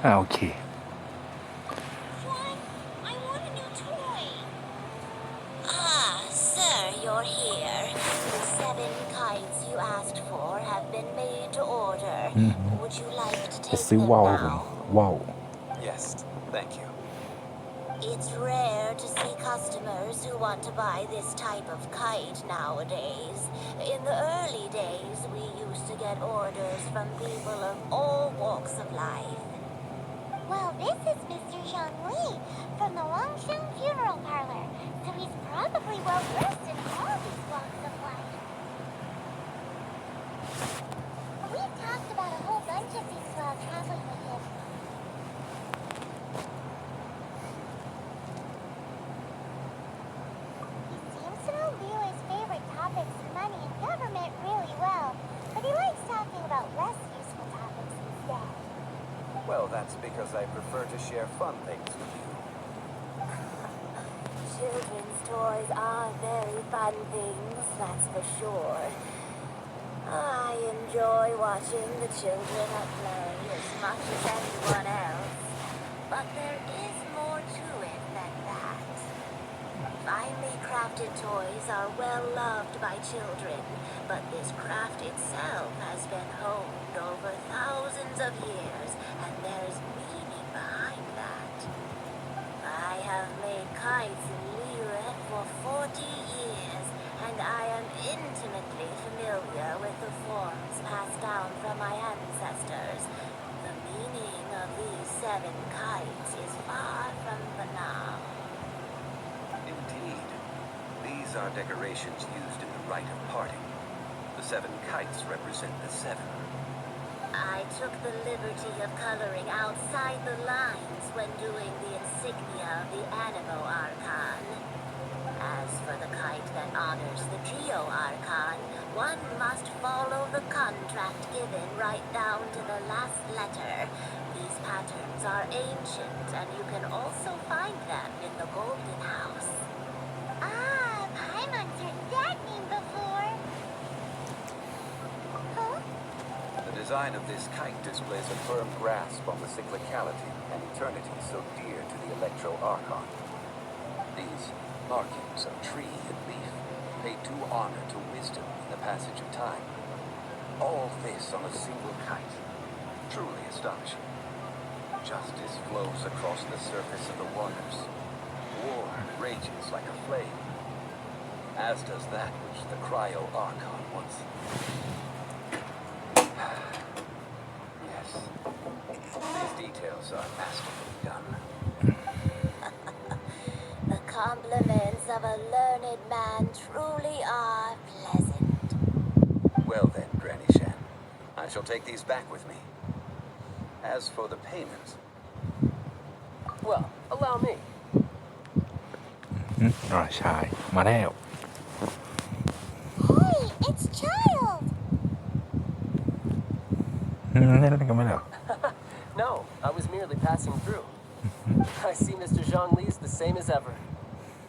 โอเค Juan, I want a new toy. Ah, sir, you're here. The 7 kites you asked for have been made to order. Would you like to จะ take ซื้อ them ว่าวผม now? ว่าว Yes, thank you. It's rare to see customers who want to buy this type of kite nowadays. In the early days, we used to get orders from people of all walks of life. Well, this is Mr. Zhang Li from the Longsheng Funeral Parlor, so he's probably well versed in all these walks of life. We've talked about a whole bunch of things while traveling with him. He seems to know Leela's favorite topics, money and government, really well, but he likes talking about less useful topics instead. Well, that's because I prefer to share fun things with you. Children's toys are very fun things, that's for sure. I enjoy watching the children at play as much as anyone else. But there is more to it than that. Finely crafted toys are well loved by children, but this craft itself has been honed over thousands of years, and there's meaning behind that. I have made kites in Liyue for 40 years, and I am intimately familiar with the forms passed down from my ancestors. The meaning of these 7 kites is far from banal. Indeed. These are decorations used in the rite of parting. The 7 kites represent the 7. I took the liberty of coloring outside the lines when doing the insignia of the Animo Archon. As for the kite that honors the Trio Archon, one must follow the contract given right down to the last letter. These patterns are ancient, and you can also find them in the Golden House. Ah, Paimon's heard that name before. Huh? The design of this kite displays a firm grasp on the cyclicality and eternity so dear to the Electro Archon. These markings of tree and leaf pay due honor to wisdom in the passage of time. All this on a single kite. Truly astonishing. Justice flows across the surface of the waters. War rages like a flame, as does that which the Cryo Archon once. Yes, these details are masterfully done. The compliments of a learned man truly are pleasant. Well then, Granny Shan, I shall take these back with me. As for the payment... Well, allow me. ใช่ มาแล้ว Hey, it's Child! เล่นกันไม่เหรอ No, I was merely passing through. I see Mr. Zhang Li's the same as ever.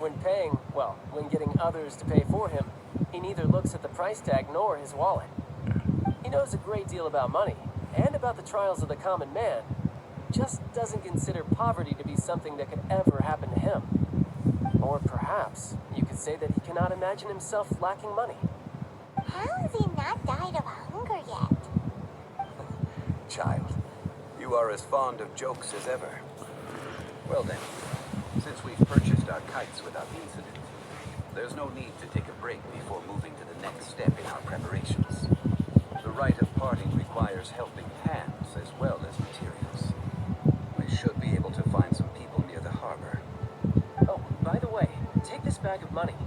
When paying, well, when getting others to pay for him, he neither looks at the price tag nor his wallet. He knows a great deal about money, and about the trials of the common man, just doesn't consider poverty to be something that could ever happen to him. Or perhaps you could say that he cannot imagine himself lacking money. How has he not died of hunger yet? Child, you are as fond of jokes as ever. Well then, since we've purchased our kites without incident, there's no need to take a break before moving to the next step in our preparations. The rite of parting requires helping hands as well as materials. We should be able to find some people near the harbor. Oh, by the way, take this bag of money.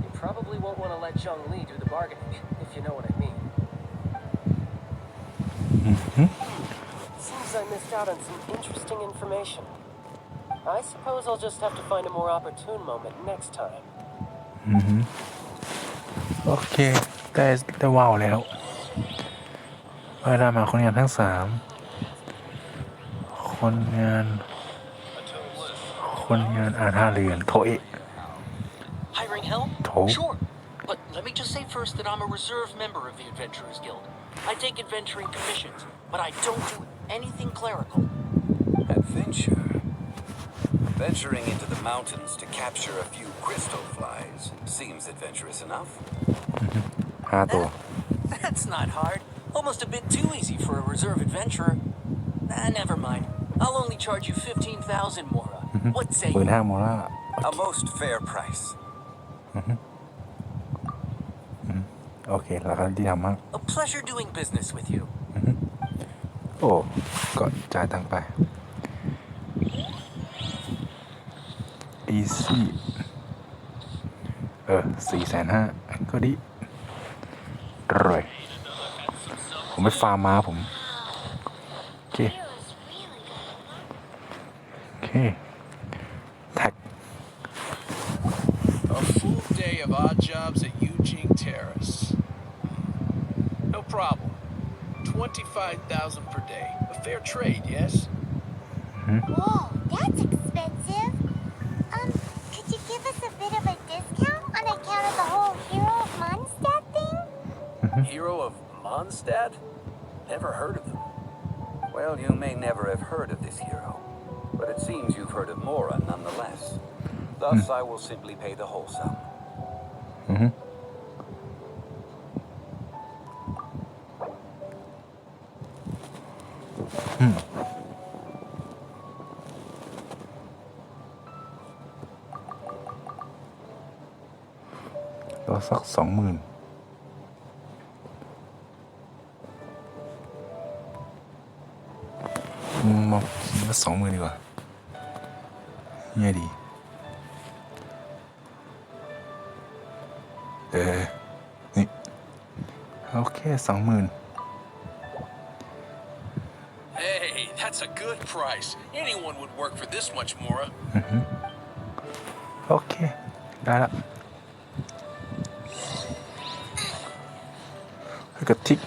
You probably won't want to let Zhang Li do the bargaining, if you know what I mean. Seems I missed out on some interesting information. I suppose I'll just have to find a more opportune moment next time. โอเค ได้ว่าวแล้วได้มาคนงานทั้ง 3 คนงานท่าเรือโถเอะ Hiring help? โถ Sure. But let me just say first that I'm a reserve member of the Adventurers Guild. I take adventuring commissions, but I don't do anything clerical. Adventure. Venturing into the mountains to capture a few crystal flies seems adventurous enough. 5 ตัว That's not hard. Almost a bit too easy for a reserve adventurer. Never mind. I'll only charge you 15,000 Mora. What say 15,000 you? โมรา A most fair price. โอเคราคาที่ทำมาก A pleasure doing business with you. โอ้ก็จ่ายตังค์ไป easy 450,000ก็ดีรวยผมไปฟาร์มมาผมโอเคแท็ก A full day of odd jobs at Eugene Terrace. No problem. 25,000 per day. A fair trade, yes? Whoa, that's expensive. Could you give us a bit of a discount on account of the whole Hero of Mondstadt thing? Hero of Mondstadt? Never heard of them. Well, you may never have heard of this hero, but it seems you've heard of Mora nonetheless. Thus, I will simply pay the whole sum. ก็สัก 20,000 มา20,000 ดีกว่าเนี่ยดีนี่โอเค 20,000 Hey, that's a good price. Anyone would work for this much, Mora. โอเคได้ละกระติก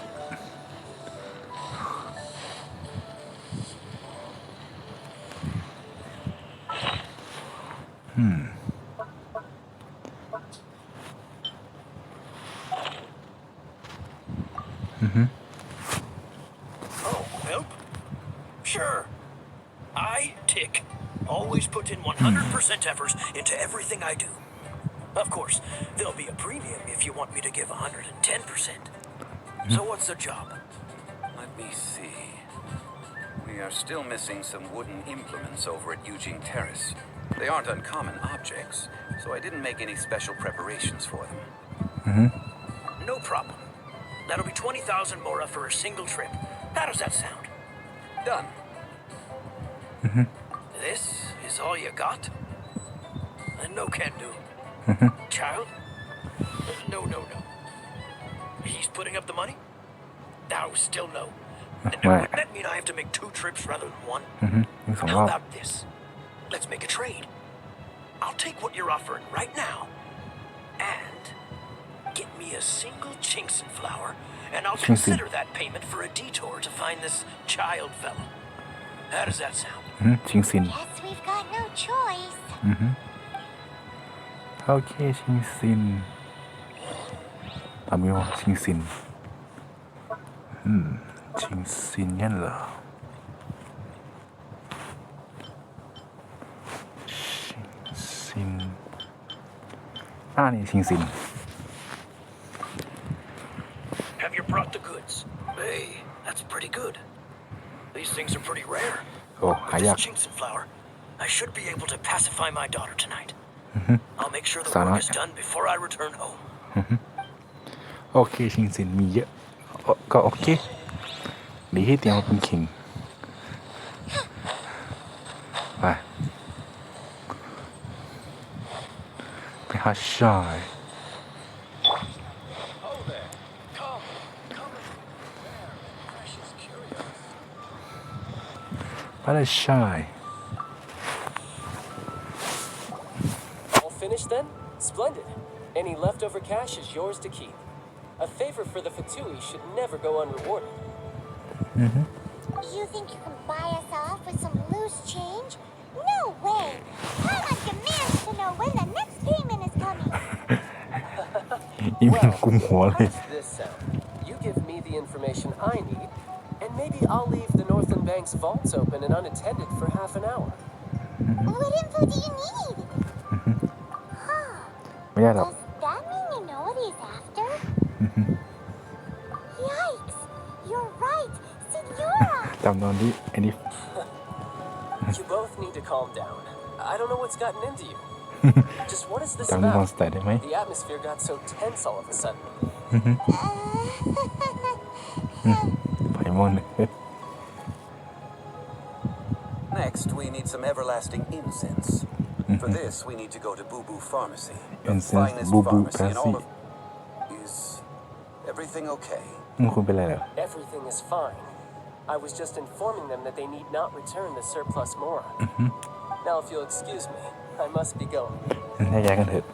Oh, help? Sure. I, Tick, always put in 100% effort into everything I do. Of course, there'll be a premium if you want me to give 110%. So what's the job? Let me see. We are still missing some wooden implements over at Eugene Terrace. They aren't uncommon objects, so I didn't make any special preparations for them. No problem. That'll be 20,000 Mora for a single trip. How does that sound? Done. This is all you got? No can do. Child? No. He's putting up the money? No, still no. Now, Right. wouldn't that mean I have to make 2 trips rather than 1? มี2 ร How อบ about this? Let's make a trade. I'll take what you're offering right now and get me a single Chinxin flower, and I'll Chinxin. consider that payment for a detour to find this child fellow. How does that sound? ชิงซิน Guess we've got no choice. โอเคชิงซินทำยังไงชิงซินชิงซินงั้นเหรอชิงซินนี่ชิงซิน Have you brought the goods? Hey, that's pretty good. These things are pretty rare. โอ้หา With ยาก this Chinxin flower, I should be able to pacify my daughter tonight. I'll make sure the Sana. work is done before I return home. โอเคชิงซินมีเยอะก็โอเคดีที่เตรียมมาเป็นคิงไปหาชาย Oh there. Come. There. Precious curious. ไปเลยชาย All finished then? Splendid. Any leftover cash is yours to keep. A favor for the Fatui should never go unrewarded. You think you can buy us off with some loose change? No way! Paimon demands to know when the next payment is coming. อีเมลกุมหัวเลย How does this sound? You give me the information I need, and And maybe I'll leave the Northland Bank's vaults open and unattended for half an hour. What info do you need? Huh. ไม่ได้หรอก Does that mean you know what he's after? Yikes! You're right, Senora! จำตอนที่ไอ้นี่ You both need to calm down. I don't know what's gotten into you. Just what is this จำมอน about? สเตอร์ได้ไหม The atmosphere got so tense all of a sudden. ไฟมอน Next, we need some everlasting incense. For this, we need to go to Boo Boo Pharmacy, the Incense, finest Boo Boo pharmacy in all of... Pharmacy. Is everything okay? คุณเป็นอะไรเหรอ Everything is fine. I was just informing them that they need not return the surplus mora. Now, if you'll excuse me, I must be going. ให้ย้ายกันเถอะ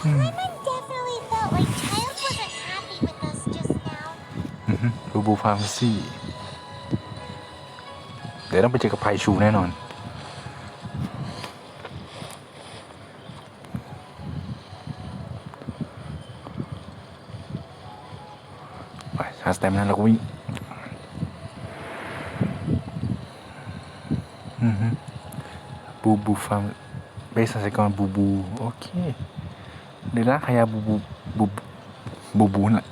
Clement definitely felt like Childs wasn't happy with us just now. บูบูฟาร์มซี่เดี๋ยวต้องไปเจอกับไพชูแน่นอนไปชาร์จแตมนั้นเราก็วิ่งบูบูฟาร์มเบสสักรบูบูโอเคเดี๋ยวนะขยาบูบูน่ะ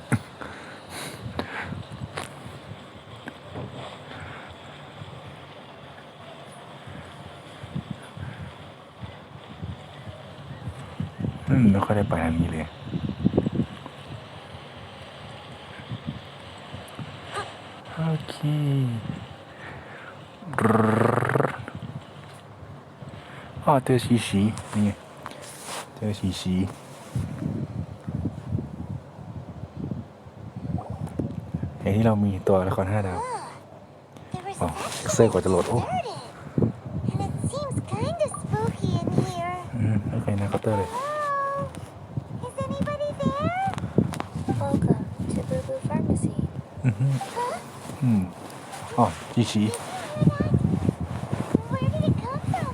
ไม่ค่อยได้ไปทางนี้เลยโอเคอ๋อเจอชีนี่ไงเจอชีไอ้ที่เรามีตัวละคร5 ดาว There was อ๋อ actually เซอร์กว่าจะโหลดโอ้ deserted. And it seems kinda spooky in here. โอเคนะเคาน์เตอร์เลย Hello? Is anybody there? Welcome to Boo Boo Pharmacy. อ๋อชี Where did it come from?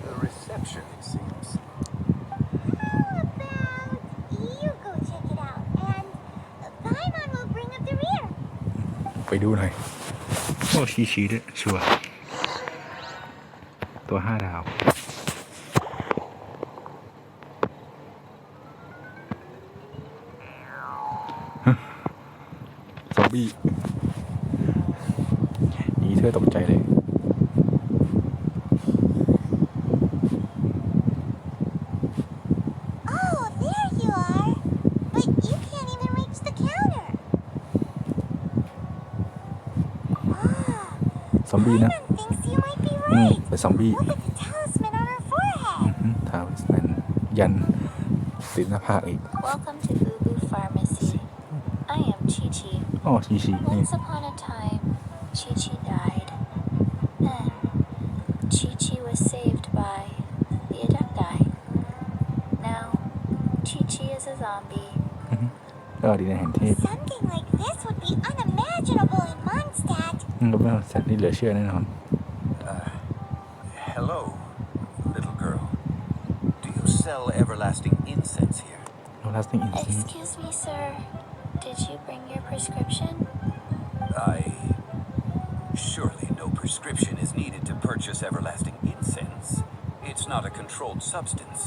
The reception, it seems. How about you go check it out, and Paimon will bring up the rear. ไปดูหน่อยโอ้ชีด้วยชัวร์ตัว5 ดาวซอมบี้นี่เธอตกใจเลย Oh, there you are. But you can't even reach the counter. ซอมบี้นะ Paimon thinks you might be right. เป็นซอมบี้ Look at the talisman on her forehead. ทาวส์นั้นยันติดหน้าผากอีก Welcome to Boo Boo Pharmacy. I am Chi-Chi. อ๋อชีนี่ Once upon a time, Chi-Chi died. Then, Chi-Chi was saved by the Adepti. Now, Chi-Chi is a zombie. ก็ดีนะเห็นเทพ Something like this would be unimaginable in Mondstadt. ก็เป็นสัตว์ที่เหลือเชื่อแน่นอน Hello, little girl. Do you sell everlasting incense here? โนลัสติ้งอินซี Excuse me, sir. Did you bring your prescription? Surely no prescription is needed to purchase everlasting incense. It's not a controlled substance.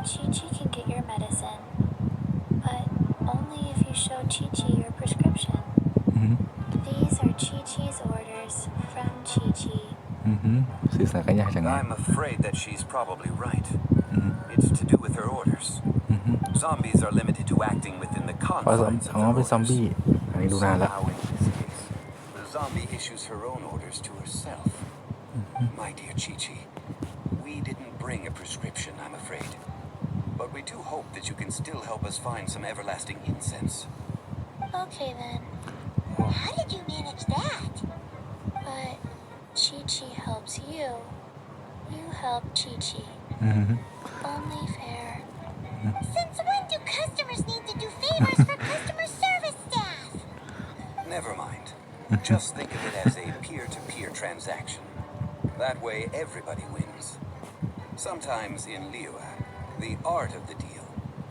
Chi-Chi can get your medicine, but only if you show Chi-Chi your prescription. These are Chi-Chi's orders from Chi-Chi. สื่อสารกันยากจังไง I'm afraid that she's probably right. It's to do with her orders. Zombies are limited to acting within the อ๋อ confines of เป็น their ซอมบี้ orders. อันนี้ดูนานแล้ว Somehow, in this case, the zombie issues her own orders to herself. My dear Chi-Chi, we didn't bring a prescription, I'm afraid. But we do hope that you can still help us find some everlasting incense. Okay then, How did you manage that? but Chi-Chi helps you. You help Chi-Chi. Only fair. Since when do customers need to do favors for customer service staff? Never mind. Just think of it as a peer-to-peer transaction. That way, everybody wins. Sometimes in Liyue, the art of the deal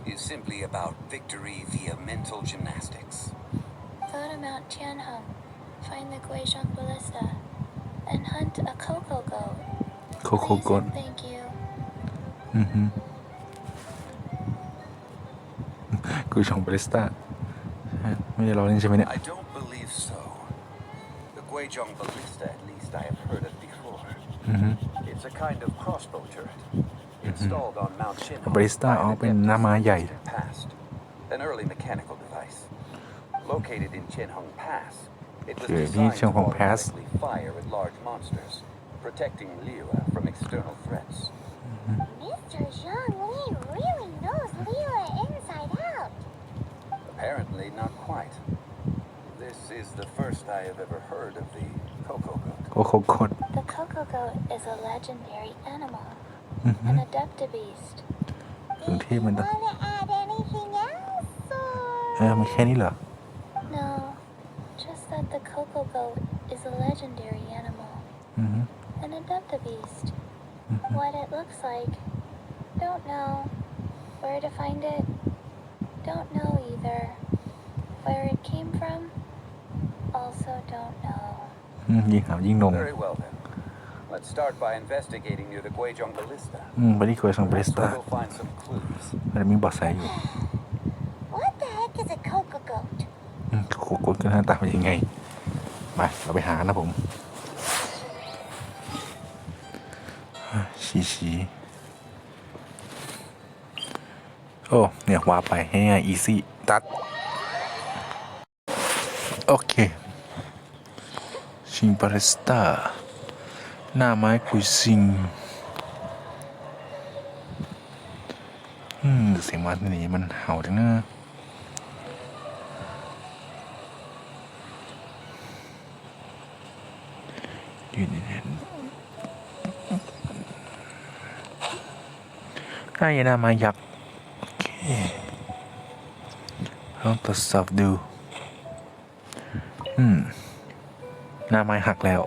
is simply about victory via mental gymnastics. go to Mount Tianheng, find the Guizhong Ballista, and hunt a cocoa goat. โคโค่ Please กด and thank you. กูชงบาริสต้าไม่ได้รอเล่นใช่ไหมเนี่ย I don't believe so. The Guizhong Ballista, at least I have heard of before. It's a kind of crossbow turret installed on Mount Chinhong บาริสต้า by อ๋อ an เป็น adept หน้าไม้ใหญ่ distant past, an early mechanical device. Located in Chinhong Pass, it was Okay, designed to Chinhong Pass. automatically fire at large monsters, protecting Liyue from external threats. Mr. Zhang Li really knows Liyue inside out. Apparently not quite. This is the first I have ever heard of the Cocoa Goat. โคโค่กด The cocoa goat is a legendary animal, an adaptabeast. ถึงเทพมัน Want to add anything else, or? มันแค่นี้เหรอ No, just that the cocoa goat is a legendary animal, an adaptabeast. What it looks like, don't know. Where to find it, don't know either. Where it came from, also don't know. ยิ่งหายิ่งงง Very well then. Let's start by investigating near the Guizhong Ballista. บริโภคของบาริส Perhaps ต้า we'll find some clues. มันมีเบาะแสอยู่ What the heck is a cocoa goat? โคโค่กดก็หน้าตาเป็นยังไงมาเราไปหานะผมชี้โอ้เนี่ยว้าไปให้ง่ายอีซี่ตัดโอเคชิงบาริสต้าหน้าไม้กุยซิงเสียงมาที่นี่มันเห่าจังนะยืนเห็นหน้าไม้ยักษ์โอเคลองตรวจสอบดูหน้าไม้หักแล้ว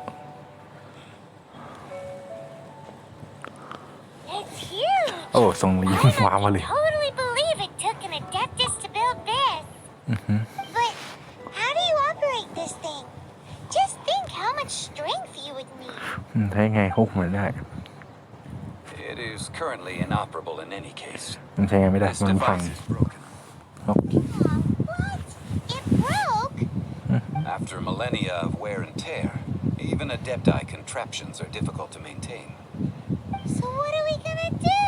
It's huge. โอ้ทรงลิ้น I ว้าวมาเลย totally believe it took an adeptus to build this. But how do you operate this thing? Just think how much strength you would need. ถ้ายังไงฮุกมันได้ It is currently inoperable in any case. มันใช้ไงไม่ได้ This มันพัง device is broken. What? It broke? After millennia of wear and tear, even Adepti contraptions are difficult to maintain. So what are we gonna do?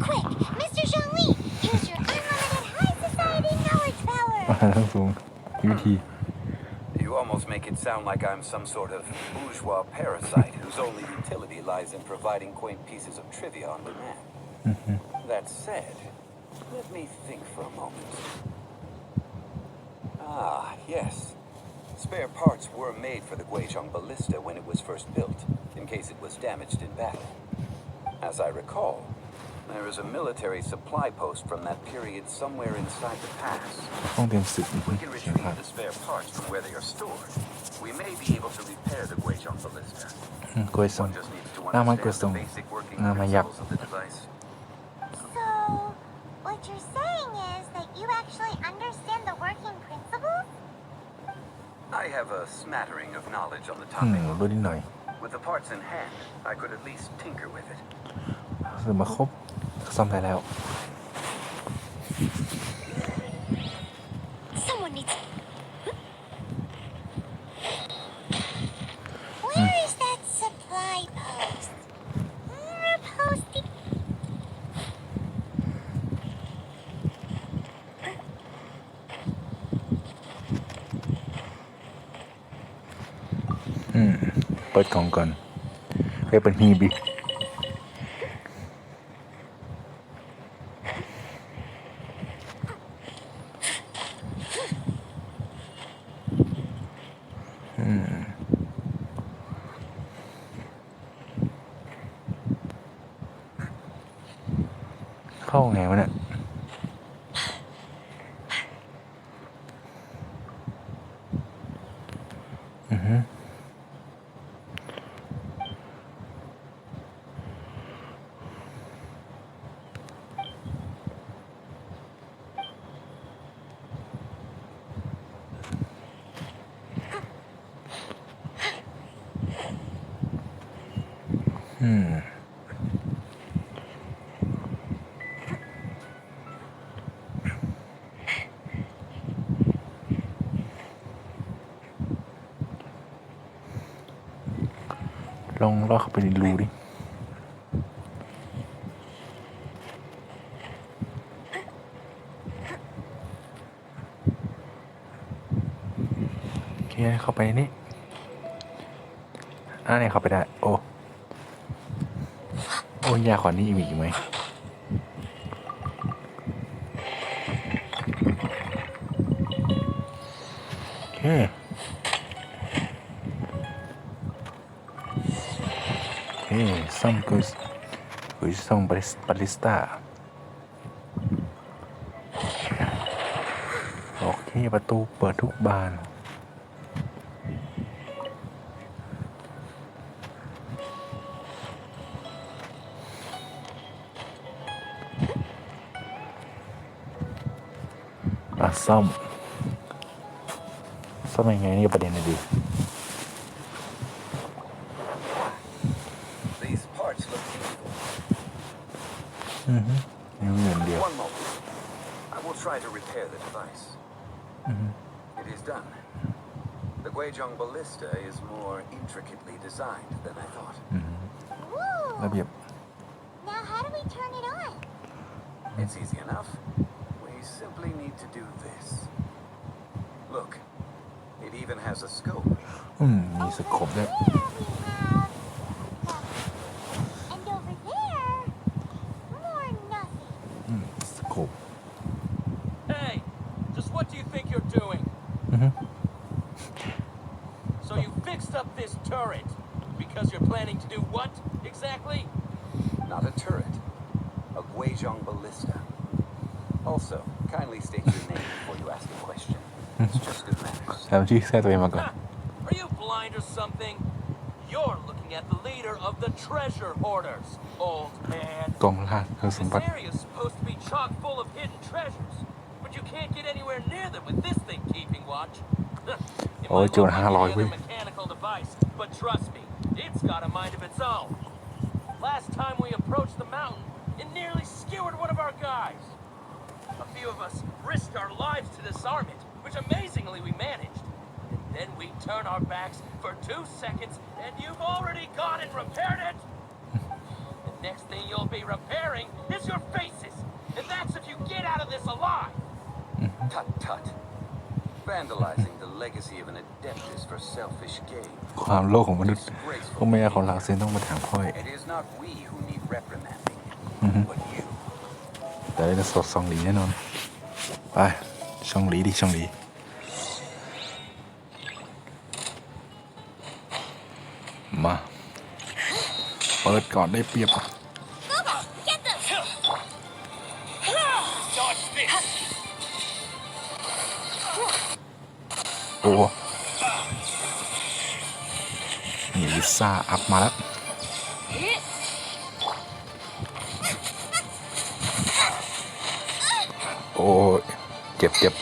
Quick, Mr. Zhongli, use your unlimited high society knowledge power. ทั้งสูงวิธี You almost make it sound like I'm some sort of bourgeois parasite whose only utility lies in providing quaint pieces of trivia on demand. That said, let me think for a moment. Ah, yes. Spare parts were made for the Guizhong Ballista when it was first built, in case it was damaged in battle. As I recall, there is a military supply post from that period somewhere inside the pass. ห้องเตรียมศึก If we can retrieve the spare parts from where they are stored, we may be able to repair the Guizhong Ballista. กล้วยส้ม One just needs to หน้าไม้ understand กล้วยส้ม the basic working หน้าไม้ยักษ์ principles of the device. So, what you're saying is that you actually understand the working principles? I have a smattering of knowledge on the รู้ topic. นิดหน่อย With the parts in hand, I could at least tinker with it. ซื้อมาครบซ่อมได้แล้ว Someone needs. Where is that supply post? Posting. เปิดกล่องก่อนไปเป็นฮีบิเข้าไงวะเนี่ย ลองลอดเข้าไปในรูดิโอเคเข้าไปนี่เนี่ยเข้าไปได้โอ้ยากกว่านี้อีกไหมโอเคซ่อมซ่อมบาริสต้าโอเคประตูเปิดทุกบานซ่อมยังไงนี่ประเด็นเลยดิ These parts look useful. นิ้วอย่างเดียว One moment. I will try to repair the device. It is done. The Guizhong ballista is more intricately designed than I thought. Woo! ระเบียบ Now how do we turn it on? It's easy enough. We simply need to do this. Look, it even has a scope. มีสโคปด้วย There we have nothing. And over there, more nothing. สโคป Hey, just what do you think you're doing? So you fixed up this turret because you're planning to do what exactly? Not a turret. A Guizhong ballista. Also, kindly state your name before you ask a question. It's just good manners. ทำชื่อแท้ตัวเองมาก่อน Are you blind or something? You're looking at the leader of the treasure hoarders, old man. กองล่าสม This บัติ area is supposed to be chock full of hidden treasures, but you can't get anywhere near them with this thing keeping watch. It Oh, might John, look like how any long other we- mechanical device, but trust me, it's got a mind of its own. Last time we approached the mountain, it nearly skewered one of our guys. A few of us risked our lives to disarm it, which amazingly we managed. And then we turn our backs for 2 seconds, and you've already gone and repaired it. The next thing you'll be repairing is your faces, and that's if you get out of this alive. Tut tut. Vandalizing the legacy of an adept is for selfish gain. ความโลภของมนุษย์พวกแม่ของเราเซนต้องมาถามพ่อย It is not we who need reprimanding, but you. แต่ได้จะสดซองหลีแน่นอน ไป ช่องหลีดิช่องหลี มา เปิดก่อนได้เปรียบ Dodge this. โอ้นี่ลิซ่าอัพมาแล้ว โอ้ยเจ็บ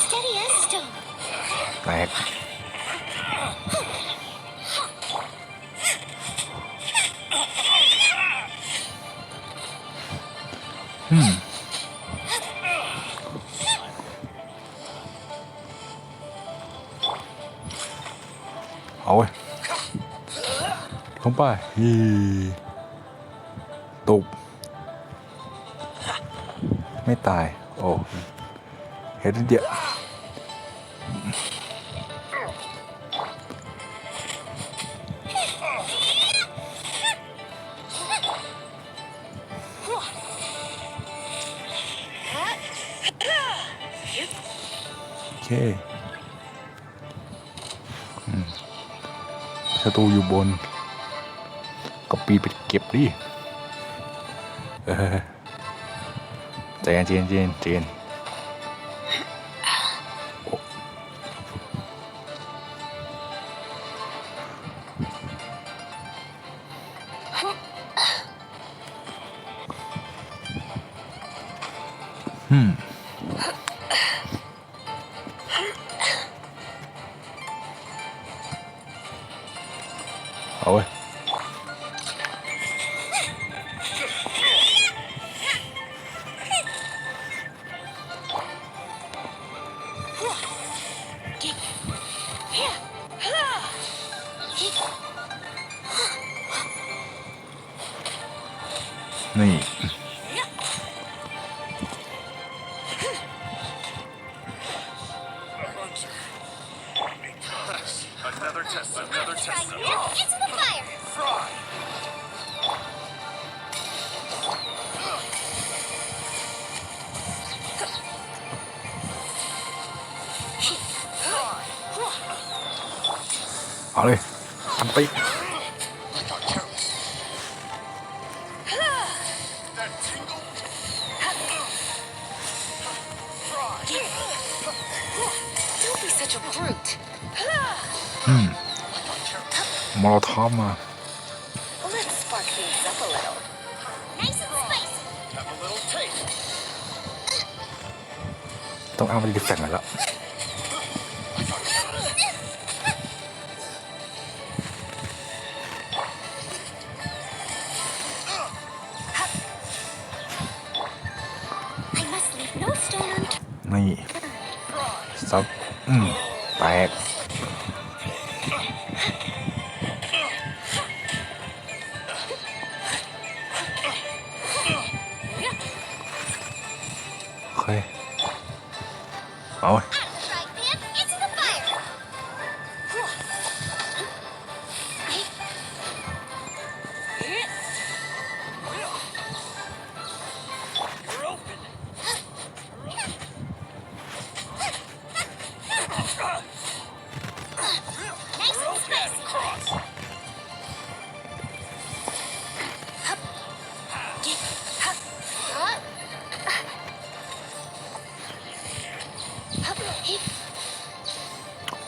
Steady as stone. แตกเอาเว้ยลงไปตุบไม่ตาย โอ้เห็นเดียวโอเคศัตรูอยู่บน ก็ปีนไปเก็บดิใจเย็น เอาเลยอันไป Don't be such a brute. มอลทอมมา Let's spark things up a little. Nice and spicy. Have a little taste. ต้องเอาไปดิแฟนมาแล้วนี่ซับแตกโอเคเอา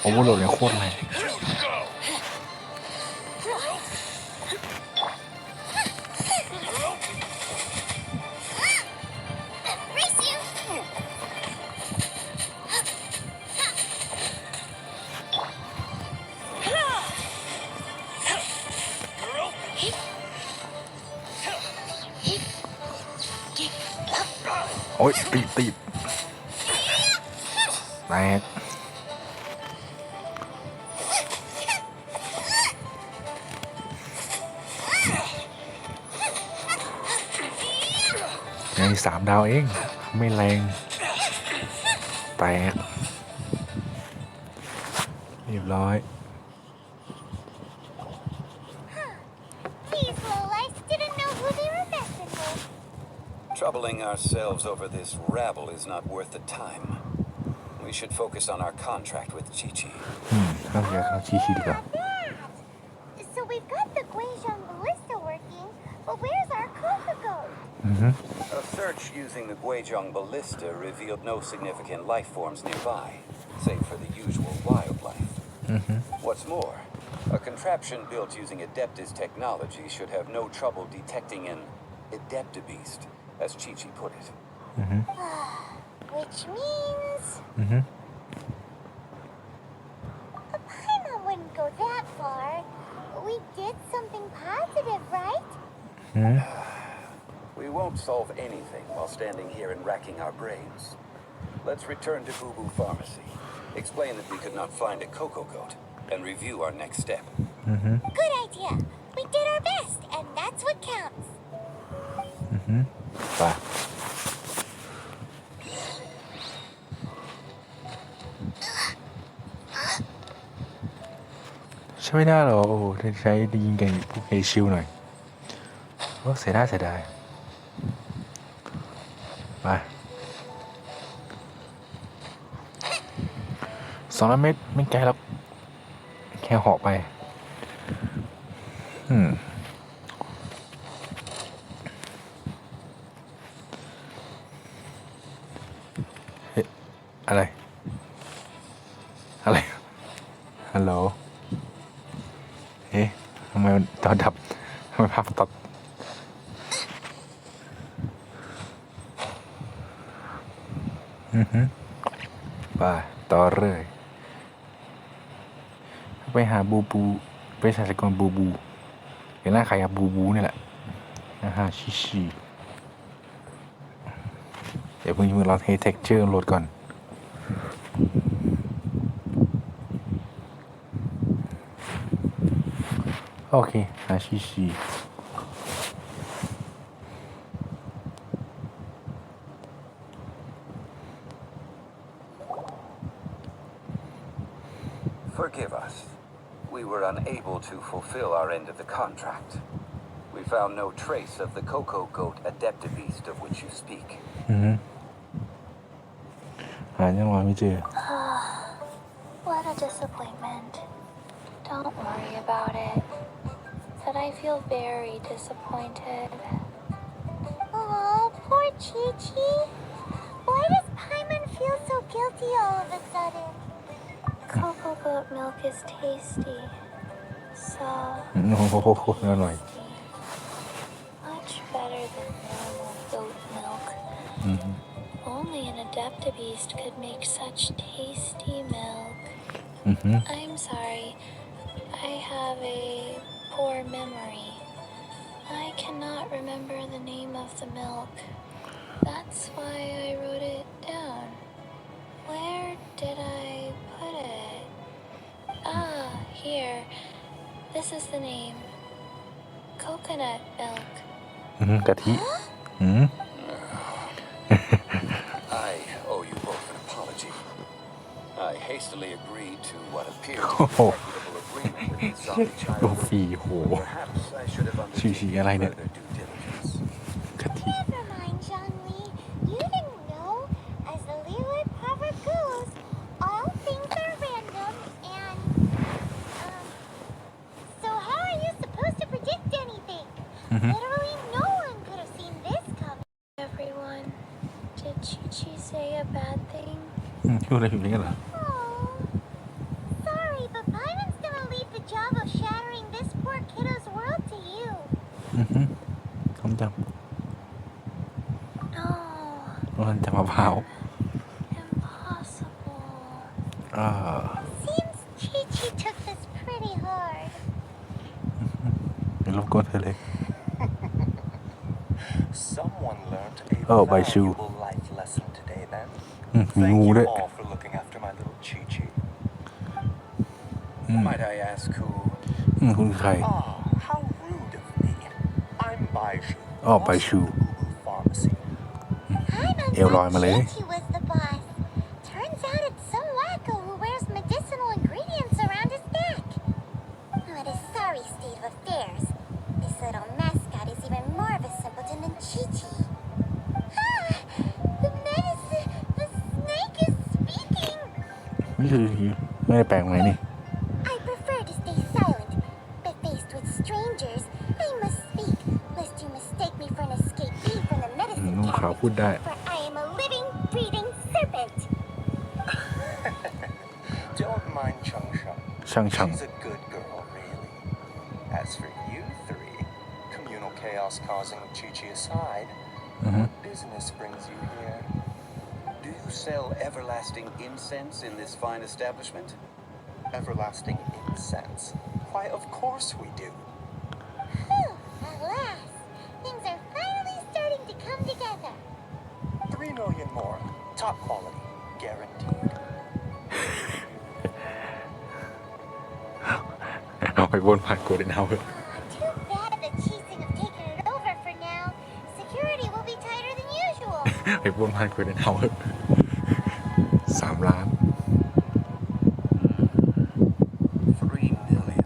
โอเวอร์โหลดเนี่ยโคตรแรงโอ้ยตีแตกไง3 ดาวเองไม่แรงแตกเรียบร้อย These lowlifes didn't know who they were messing with. Troubling ourselves over this rabble is not worth the time. We should focus on our contract with Chi-Chi. ข้าเสียข้าชี้ดีกว่า So we've got the Guizhong ballista working, but where's our Coca goat? A search using the Guizhong ballista revealed no significant life forms nearby, save for the usual wildlife. What's more, a contraption built using Adeptus technology should have no trouble detecting an Adeptabeast, as Chi-Chi put it. Which means... Paimon wouldn't go that far. We did something positive, right? We won't solve anything while standing here and racking our brains. Let's return to Boo Boo Pharmacy, explain that we could not find a Coco Goat, and review our next step. Good idea. We did our best, and that's what counts. ไปใช่ไม่ได้หรอโอ้ใช้ยิงกันพวกเอชิวหน่อยโอ้เสียดายไป200 เมตรไม่ไกลแล้วแค่เหาะไปเฮ้ยอะไรฮัลโหลเอ๊ะทำไมมันตอนดับทำไมภาพตัดไปต่อเลยไปหาบูบูไปใส่สกอนบูบูเดี๋ยวหน้าขายบูบูนี่แหละชิเดี๋ยวเพิ่งเราให้เท็กเจอร์โหลดก่อนโอเคชิ Forgive us. We were unable to fulfill our end of the contract. We found no trace of the Coco Goat Adeptabeast of which you speak. หายังไม่เจอ What a disappointment. Don't worry about it. But I feel very disappointed. Oh, poor Chi-Chi. Why does Paimon feel so guilty all of a sudden? Cocoa goat milk is tasty. So โอ้โหอร่อย much better than normal goat milk. Only an adaptabeast could make such tasty milk. I'm sorry. I have a poor memory. I cannot remember the name of the milk. That's why I wrote it down. Where did I put it? Ah, here. This is the name. Coconut milk. กะทิ I owe you both an apology. I hastily agreed to what appeared to be an equitable agreement with the zombie โอ้ child. ฟีโห Perhaps I should have ชื่อ undertaken อะไรเนี่ย further due diligence. กะทิ Never mind, Zhongli. You didn't know. As the Lilith proverb goes, all things are random and, so how are you supposed to predict anything? Literally no one could have seen this coming. Everyone, did Chi-Chi say a bad thing? พูดอะไรอยู่เนี่ยเหรอ Oh, sorry, but Paimon's gonna leave the job of shattering this poor kiddo's world to you. ต้มย No, ำมันจะมะพร้าว impossible. Seems Chi-Chi took this pretty hard. เดี๋ยวรบกวนเธอเลย Someone learned a Oh, by Shu. valuable life lesson today, then. มี Thank งู you ด้วย all for looking after my little Chi-Chi. Might I ask who? คุณคือใคร Ah, how rude of me. I'm Baiju. Oh, boss Baiju. of the Boo Boo Pharmacy. Paimon Eo loi ma thought le. Chi-Chi was the boss. Turns out it's some wacko who wears medicinal ingredients around his neck. What a sorry state of affairs. This little mascot is even more of a simpleton than Chi-Chi. Ah, the snake is speaking. นี่คือไม่ได้แปลงไหนนี่ I prefer to stay silent, but faced with strangers, I must speak, lest you mistake me for an escapee from the medicine นุ่งขาว cabinet, พูดได้ for I am a living, breathing serpent. Don't mind Chung Chung. ช่างช่าง She's a good girl, really. As for you three, communal chaos causing Chi-Chi aside, what business brings you here? Do you sell everlasting incense in this fine establishment? Everlasting incense? Why, of course we do. Phew, at last, things are finally starting to come together. 3 million more. Top quality. Guaranteed. เอาไปวนผ่านโกลเด้นเฮาส์ Too bad the Chising have taken it over for now. Security will be tighter than usual. ไปวนผ่านโกลเด้นเฮาส์3 ล้าน 3 million.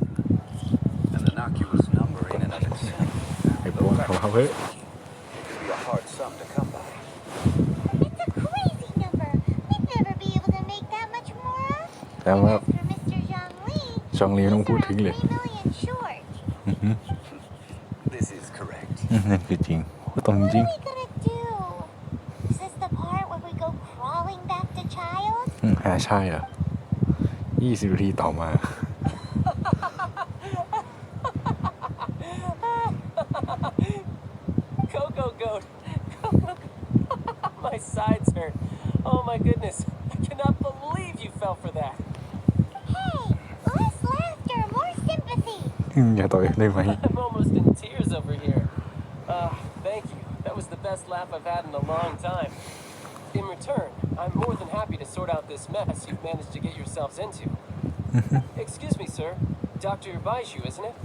An innocuous number in and of itself. ไปวนของเขาเฮ้ย It could be a hard sum to come by. It's a crazy number. We'd never be able to make that much more. แต่ And ว่า as for Mr. Zhongli, จองลีไม่ต้อง he's พูด around ถึงเลย 3 million short. This is correct. นั่นคือจริงพูดตรงจริง What are we gonna do? Is this the part where we go crawling back to child? หาใช่อ่ะ20 นาทีต่อมา Cocoa goat. My sides hurt. Oh my goodness. I cannot believe you fell for that. Hey, less laughter, more sympathy. อย่าต่อยได้ไหม I'm almost in tears over here. Thank you. That was the best laugh I've had in a long time. In return, I'm more than happy to sort out this mess you've managed to get yourselves into. Excuse me, sir. Dr. Baiju, isn't it?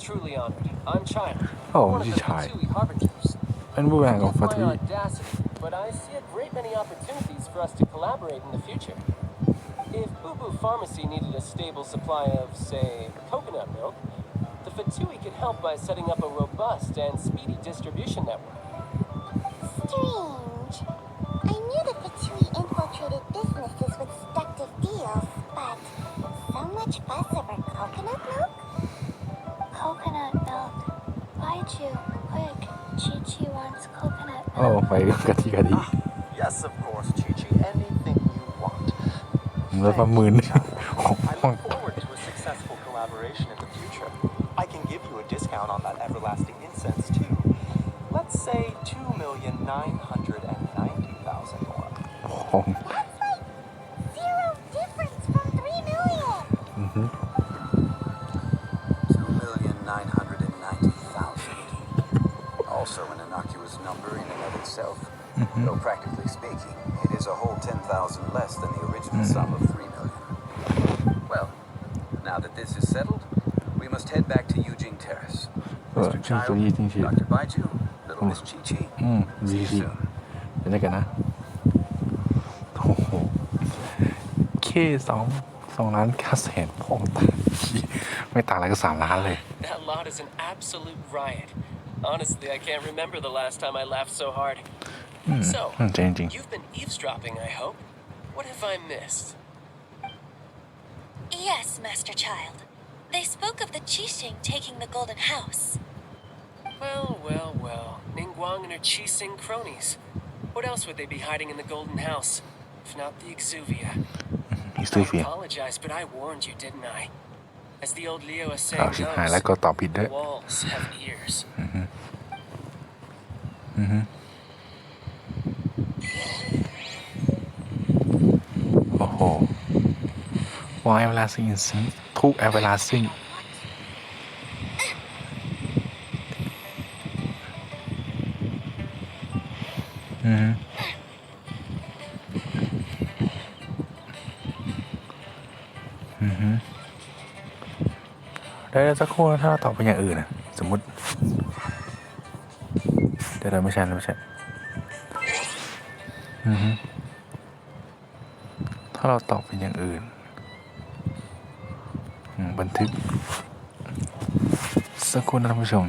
Truly honored. I'm Child. Oh, one of the Chai. Fatui Harbingers. เป็นผู้บริหารของ Forgive ฟา my ทุย audacity, but I see a great many opportunities for us to collaborate in the future. If Boo Boo Pharmacy needed a stable supply of, say, coconut milk, the Fatui could help by setting up a robust and speedy distribution network. Strange. I knew the Fatui infiltrated businesses with seductive deals, but so much fuss over coconut กะทิ Yes, of course, Chi-Chi. Anything you want. แล้วประมืน I look forward to a successful collaboration in the future. I can give you a discount on that everlasting incense, too. Let's say 2,990,000 more. That's like zero difference from 3 million. 2,990,000. Also an innocuous number in and of itself. Though practically speaking, it is a whole 10,000 less than the original sum of 3 million. Well, now that this is settled, we must head back to Eugene Terrace. Mr. Child, Dr. Baiju, little Miss Chi-Chi. See you soon. เป็นยังไงนะโอ้โหเค2 ล้าน9 แสนพ่อตาไม่ต่างอะไรกับ3 ล้านเลย That lot is an absolute riot. Honestly, I can't remember the last time I laughed so hard. So, จริง you've been eavesdropping, I hope. What have I missed? Yes, Master Child. They spoke of the Qixing taking the Golden House. Well. Ningguang and her Qixing cronies. What else would they be hiding in the Golden House? If not the Exuvia. I apologize, but I warned you, didn't I? As the old Leo is saying ชิบหายแล้วก็ตอบผิดด้วย walls have ears. โอ้โหวายเวลาซิงทุกเวลาซิงได้แล้วสักครู่ถ้าเราตอบไปอย่างอื่นนะสมมุติเดี๋ยวเราไม่ใช่ถ้าเราตอบเป็นอย่างอื่นบันทึกสักครู่นะท่านผู้ชม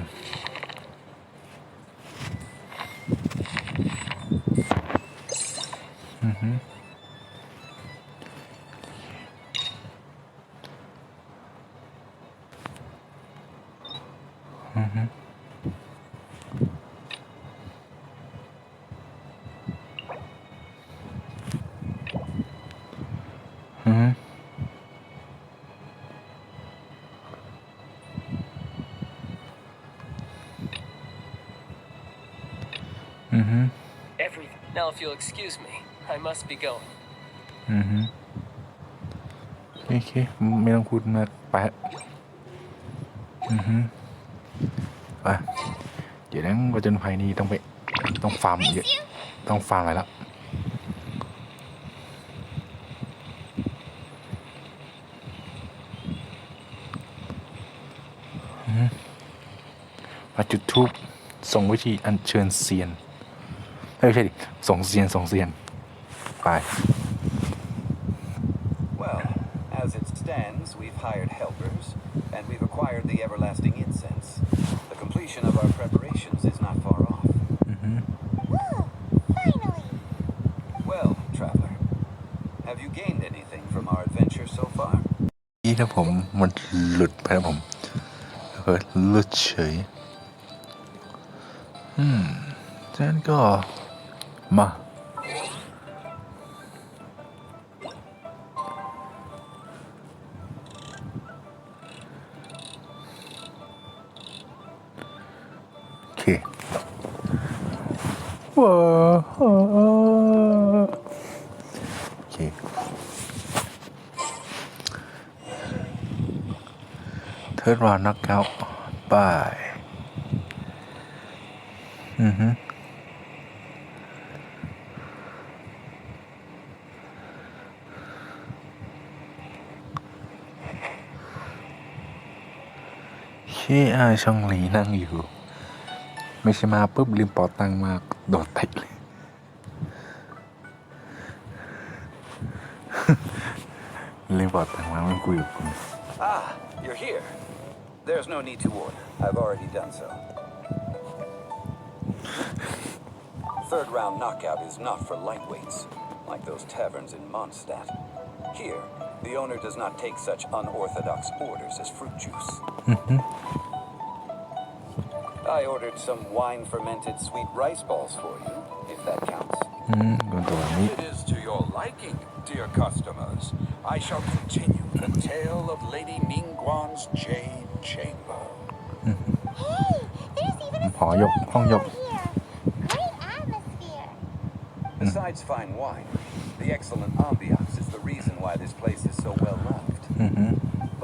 Everything. Now, if you'll excuse me, I must be going. โอเคไม่ต้องพูดมากไปเดี๋ยวนั้นประจนภัยนี้ต้องฟาร์มเยอะต้องฟาร์มอะไรแล้วมาจุดทูปส่งวิธีอัญเชิญเซียนไม่ใช่ดิส่งเซียนไป Well, as it stands, we've hired helpers, and we've acquired the everlasting incense. The completion of our preparations is not far off. Woo! Finally! Well, traveler, have you gained anything from our adventure so far? นี่ถ้าผมมันหลุดไปแล้วผมหลุดเฉยฉะนั้นก็มาโอเคว้าวโอเคThird round knockout by อาช่องหลีนั่งอยู่ไม่ใช่มาปุ๊บลืมเป๋าตังค์มาโดดเตะเลยลืมเป๋าตังค์มาไม่คุยกับคุณ Ah, you're here. There's no need to order. I've already done so. Third round knockout is not for lightweights, like those taverns in Mondstadt. Here, the owner does not take such unorthodox orders as fruit juice. I ordered some wine-fermented sweet rice balls for you. if that counts. โดนตัวนี้ If it is to your liking, dear customers, I shall continue the tale of Lady Ningguang's Jade Chamber. Hey, there's even a หอยก ห้องยก store here. Great atmosphere. Besides fine wine, the excellent ambiance is the reason why this place is so well loved.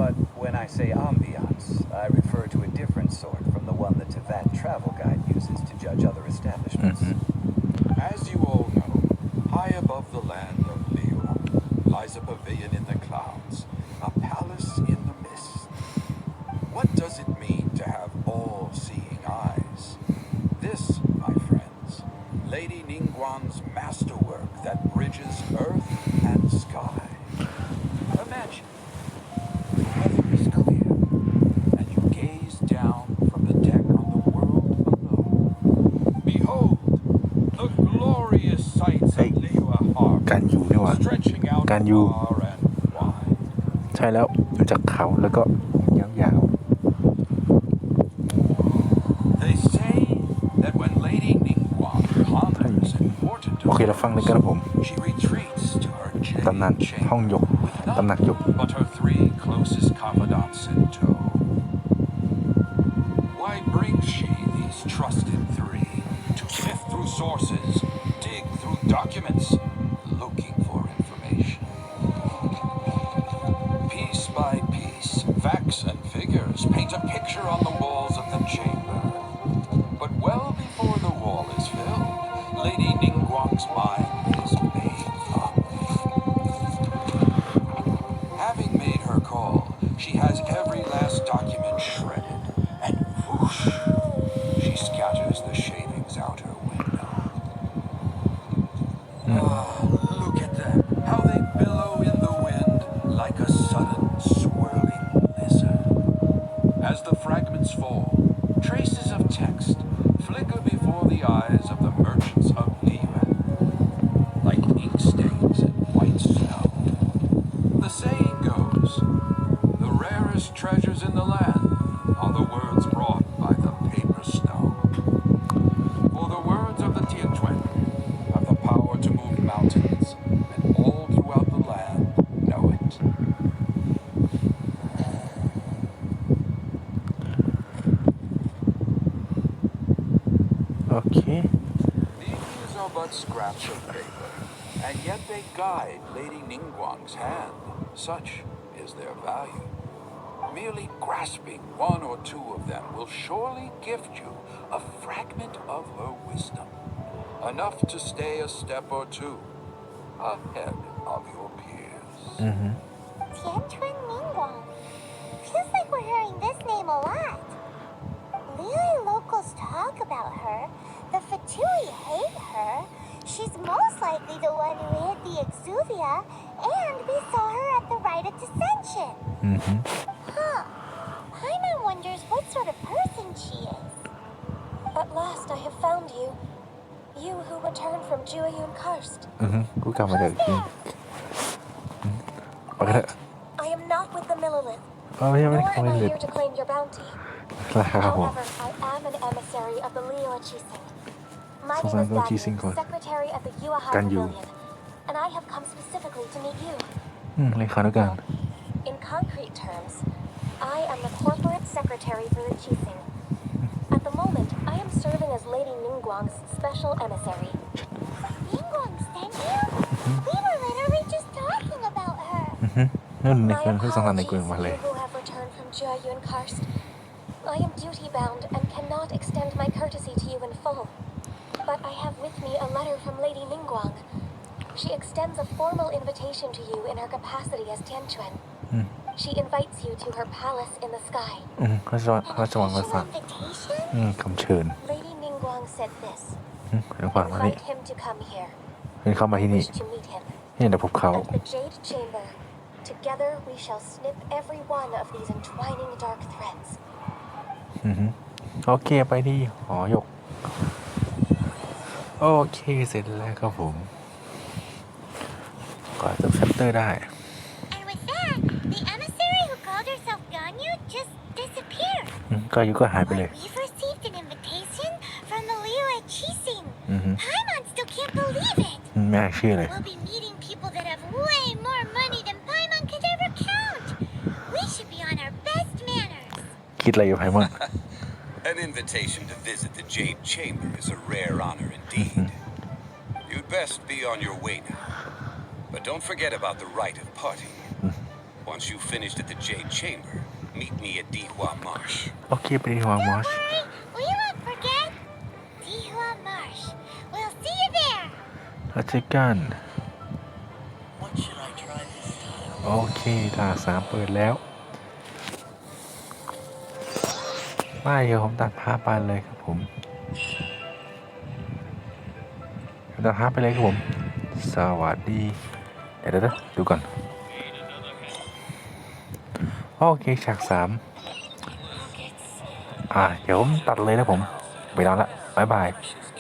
But when I say ambiance, I refer to a different sort from the one the Teyvat travel guide uses to judge other establishments. As you all know, high above the land of Liyue lies a pavilion in the clouds, a palace in the mist. What does it mean to have all-seeing eyes? This, my friends, Lady Ningguang's masterwork that bridges earth and sky. Imagine, the weather is clear, and you gaze down from the deck on the world below. Behold, the glorious sights of Liyue การอยู่นี่หว่า Harbor, stretching out การอยู่ far and wide. ใช่แล้วดูจากเขาแล้วก็ยาว They say that when Lady Ningguang ponders important ๆโอเคเราฟังเลยกันครับผม she retreats to her ตำนาน jade ห้องยก chamber ตำหนักยก but her three closest confidants in tow. Why brings she these trusted three to sift through sources, dig through documents, looking for information? Piece by piece, facts and figures paint a picture on the walls of the chamber. But well before the wall is filled, Lady Ningguang's mind is made up. Having made her call, she has every last document shredded, and whoosh, she scatters the shavings out her window. Look at them, how they billow in the wind like a sudden swirling lizard. As the fragments fall, traces of text flicker before the eyes of the merchants of Liyue, like ink stains in white snow. The saying goes, the rarest treasures in the land are the words brought by the paper snow. For the words of the Tianquan have the power to move mountains, and all throughout the land know it. โอเค These are but scraps of paper, and yet they guide Lady Ningguang's hand. Such is their value. Merely grasping one or two of them will surely gift you a fragment of her wisdom, enough to stay a step or two ahead of your peers. Tianquan Ningguang. Feels like we're hearing this name a lot. Liyue locals talk about her. The Fatui hate her. She's most likely the one who hid the exuvia, and we saw her at the rite of descension. Huh. Paimon wonders what sort of person she is. At last I have found you. You who returned from Jueyun Karst. กูกลับมาจากจริงไปกันเถอะ I am not with the Millelith, ไม่ใช่ไม่ nor ได้ am ไม่ I เลย here to claim your bounty. ลาครับผม However, I am an emissary of the Liyue Chising. My So name is Sango Daniel, Chising ko. secretary of the Yuehai Ganyu. Pavilion, and I have come specifically to meet you. เลขานุการ In concrete terms, I am the corporate secretary for the Chising. At the moment, I am serving as Lady Ningguang's special emissary. Ningguang sent you? We were literally just talking about her. นั่นใน My การที่สำคัญในกลุ่ม apologies, มาเลย you who have returned from Jueyun Karst. I am duty-bound and cannot extend my courtesy to you in full. But I have with me a letter from Lady Ningguang. She extends a formal invitation to you in her capacity as Tianquan. She invites you to her palace in the sky. พระราชวังกษัตริย์ Invitation? คำเชิญ Lady Ningguang said this. เดี๋ยวก่อนมานี่ Invite him to come here. ให้เข้ามาที่ I นี่ wish to meet him. นี่เดี๋ยวพบเขา At the Jade Chamber. Together we shall snip every one of these entwining dark threads. โอเคไปที่หอยก โอเคเสร็จแล้วครับผมก่อนจบแชปเตอร์ได้ And with that, the emissary who called herself Ganyu just disappeared. ก็อยู่ก็หายไปเลย But we've received an invitation from the Liyue Chising. Mhm. Paimon still ไม่อ่านชื่อเลย We'll be meeting people that have way more money than Paimon could ever count. We should be on our best manners. คิดอะไรอยู่ไพมอน An invitation to visit the Jade Chamber is a rare honor indeed. You'd best be on your way now. But don't forget about the rite of parting. Once you've finished at the Jade Chamber, meet me at Dihua Marsh. โอเคไปดีกว่า Don't มอส worry, we won't forget. Dihua Marsh. We'll see you there. แล้วเจอกัน What should I try this time? โอเคตาสามเปิดแล้วไม่เดี๋ยวผมตัดภาพไปเลยครับผมตัดภาพไปเลยครับผม สวัสดี เดี๋ยวดูก่อน โอเคฉาก3เดี๋ยวผมตัดเลยนะผม ไปนอนละบ๊ายบาย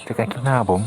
เจอกันคลิปหน้าผม